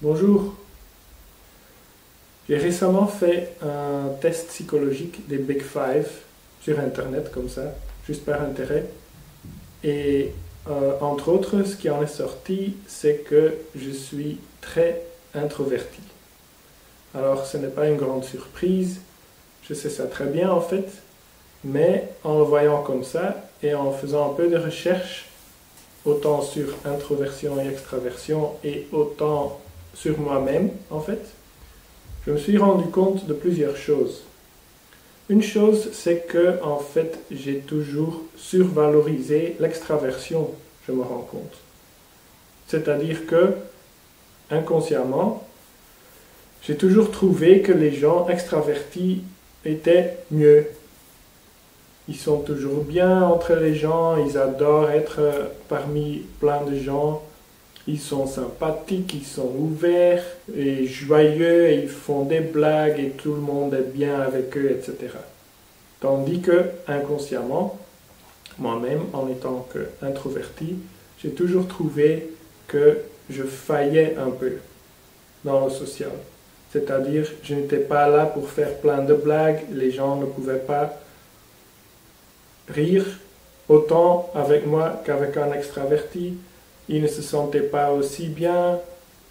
Bonjour. J'ai récemment fait un test psychologique des Big Five sur Internet, comme ça, juste par intérêt. Et entre autres, ce qui en est sorti, c'est que je suis très introverti. Alors, ce n'est pas une grande surprise, je sais ça très bien en fait, mais en le voyant comme ça et en faisant un peu de recherche, autant sur introversion et extraversion et autant sur moi-même en fait, je me suis rendu compte de plusieurs choses. Une chose, c'est que en fait, j'ai toujours survalorisé l'extraversion, je me rends compte. C'est-à-dire que, inconsciemment, j'ai toujours trouvé que les gens extravertis étaient mieux. Ils sont toujours bien entre les gens, ils adorent être parmi plein de gens. Ils sont sympathiques, ils sont ouverts et joyeux, et ils font des blagues et tout le monde est bien avec eux, etc. Tandis que, inconsciemment, moi-même, en étant introverti, j'ai toujours trouvé que je faillais un peu dans le social. C'est-à-dire, je n'étais pas là pour faire plein de blagues, les gens ne pouvaient pas rire autant avec moi qu'avec un extraverti. Ils ne se sentaient pas aussi bien,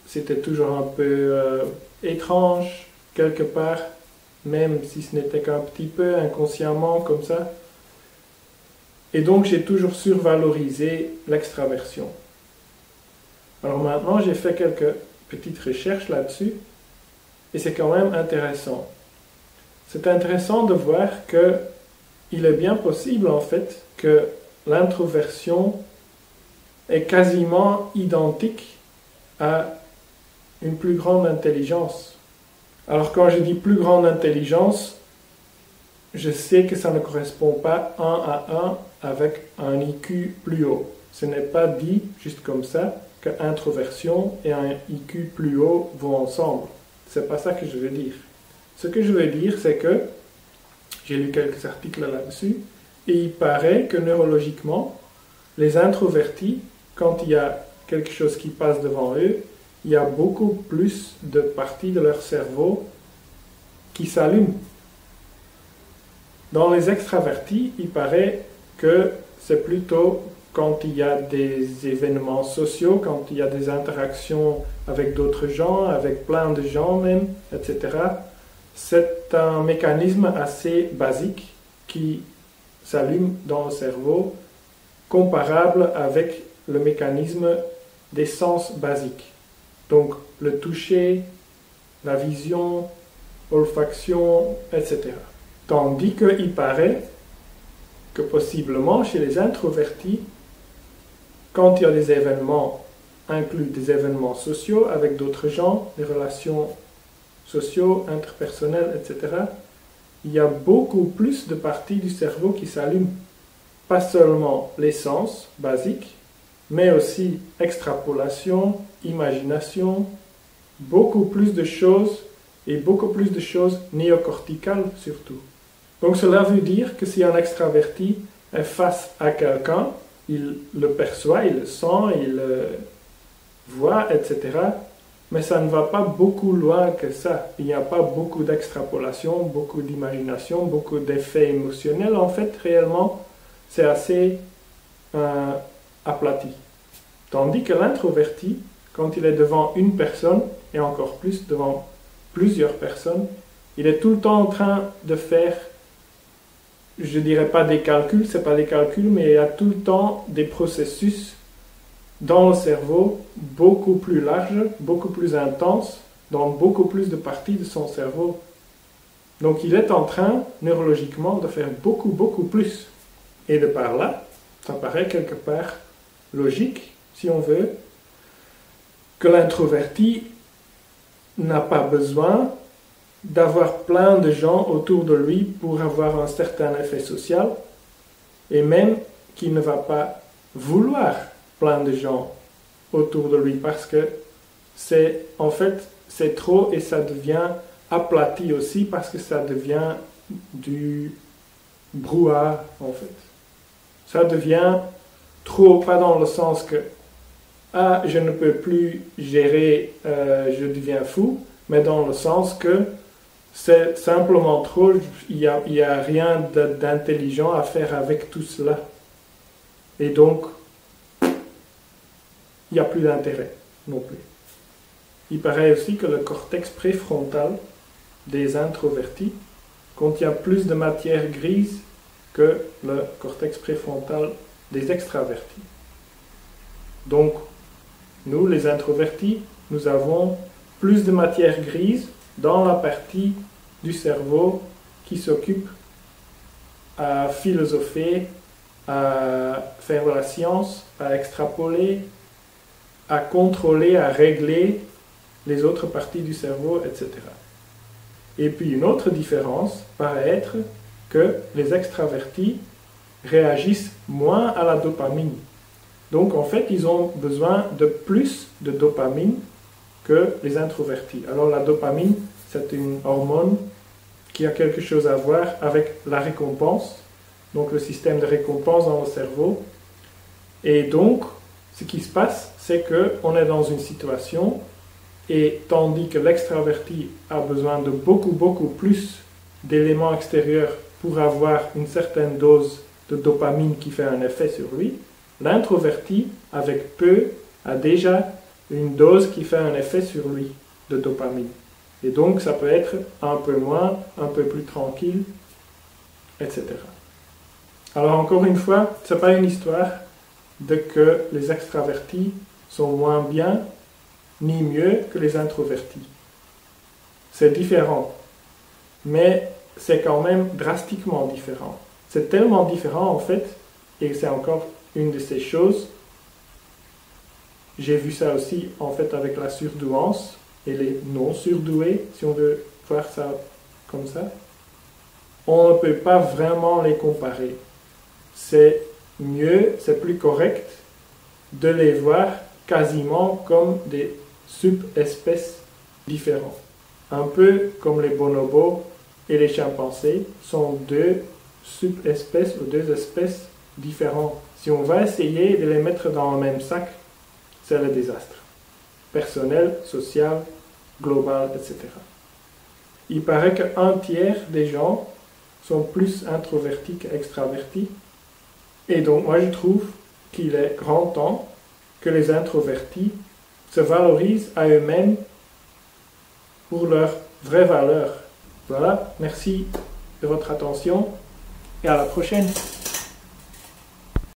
c'était toujours un peu étrange quelque part, même si ce n'était qu'un petit peu inconsciemment comme ça. Et donc j'ai toujours survalorisé l'extraversion. Alors maintenant j'ai fait quelques petites recherches là-dessus et c'est quand même intéressant. C'est intéressant de voir que il est bien possible en fait que l'introversion est quasiment identique à une plus grande intelligence. Alors quand je dis plus grande intelligence, je sais que ça ne correspond pas un à un avec un IQ plus haut. Ce n'est pas dit juste comme ça que introversion et un IQ plus haut vont ensemble. C'est pas ça que je veux dire. Ce que je veux dire, c'est que j'ai lu quelques articles là-dessus et il paraît que neurologiquement, les introvertis, quand il y a quelque chose qui passe devant eux, il y a beaucoup plus de parties de leur cerveau qui s'allument. Dans les extravertis, il paraît que c'est plutôt quand il y a des événements sociaux, quand il y a des interactions avec d'autres gens, avec plein de gens même, etc. C'est un mécanisme assez basique qui s'allume dans le cerveau, comparable avec le mécanisme des sens basiques. Donc le toucher, la vision, olfaction, etc. Tandis qu'il paraît que possiblement chez les introvertis, quand il y a des événements, inclus des événements sociaux avec d'autres gens, des relations sociaux, interpersonnelles, etc., il y a beaucoup plus de parties du cerveau qui s'allument. Pas seulement les sens basiques, mais aussi extrapolation, imagination, beaucoup plus de choses et beaucoup plus de choses néocorticales surtout. Donc cela veut dire que si un extraverti est face à quelqu'un, il le perçoit, il le sent, il le voit, etc. Mais ça ne va pas beaucoup loin que ça. Il n'y a pas beaucoup d'extrapolation, beaucoup d'imagination, beaucoup d'effets émotionnels. En fait, réellement, c'est assez aplati. Tandis que l'introverti, quand il est devant une personne, et encore plus devant plusieurs personnes, il est tout le temps en train de faire, je dirais pas des calculs, c'est pas des calculs, mais il y a tout le temps des processus dans le cerveau beaucoup plus larges, beaucoup plus intenses, dans beaucoup plus de parties de son cerveau. Donc il est en train, neurologiquement, de faire beaucoup, beaucoup plus. Et de par là, ça paraît quelque part logique, si on veut, que l'introverti n'a pas besoin d'avoir plein de gens autour de lui pour avoir un certain effet social, et même qu'il ne va pas vouloir plein de gens autour de lui, parce que c'est trop et ça devient aplati aussi, parce que ça devient du brouhaha en fait. Ça devient trop, pas dans le sens que ah, je ne peux plus gérer, je deviens fou, mais dans le sens que c'est simplement trop, il n'y a rien d'intelligent à faire avec tout cela. Et donc, il n'y a plus d'intérêt non plus. Il paraît aussi que le cortex préfrontal des introvertis contient plus de matière grise que le cortex préfrontal des extravertis. Donc, nous, les introvertis, nous avons plus de matière grise dans la partie du cerveau qui s'occupe à philosopher, à faire de la science, à extrapoler, à contrôler, à régler les autres parties du cerveau, etc. Et puis une autre différence paraît être que les extravertis réagissent moins à la dopamine. Donc en fait, ils ont besoin de plus de dopamine que les introvertis. Alors la dopamine, c'est une hormone qui a quelque chose à voir avec la récompense, donc le système de récompense dans le cerveau. Et donc, ce qui se passe, c'est qu'on est dans une situation, et tandis que l'extraverti a besoin de beaucoup plus d'éléments extérieurs pour avoir une certaine dose de dopamine qui fait un effet sur lui, l'introverti, avec peu, a déjà une dose qui fait un effet sur lui de dopamine. Et donc, ça peut être un peu moins, un peu plus tranquille, etc. Alors, encore une fois, ce n'est pas une histoire de que les extravertis sont moins bien, ni mieux que les introvertis. C'est différent, mais c'est quand même drastiquement différent. C'est tellement différent, en fait, et c'est encore une de ces choses. J'ai vu ça aussi, en fait, avec la surdouance et les non-surdoués, si on veut voir ça comme ça. On ne peut pas vraiment les comparer. C'est mieux, c'est plus correct de les voir quasiment comme des subespèces différentes. Un peu comme les bonobos et les chimpanzés sont deux subespèces ou deux espèces différentes. Si on va essayer de les mettre dans le même sac, c'est le désastre. Personnel, social, global, etc. Il paraît qu'un tiers des gens sont plus introvertis qu'extravertis. Et donc moi je trouve qu'il est grand temps que les introvertis se valorisent à eux-mêmes pour leur vraie valeur. Voilà, merci de votre attention et à la prochaine.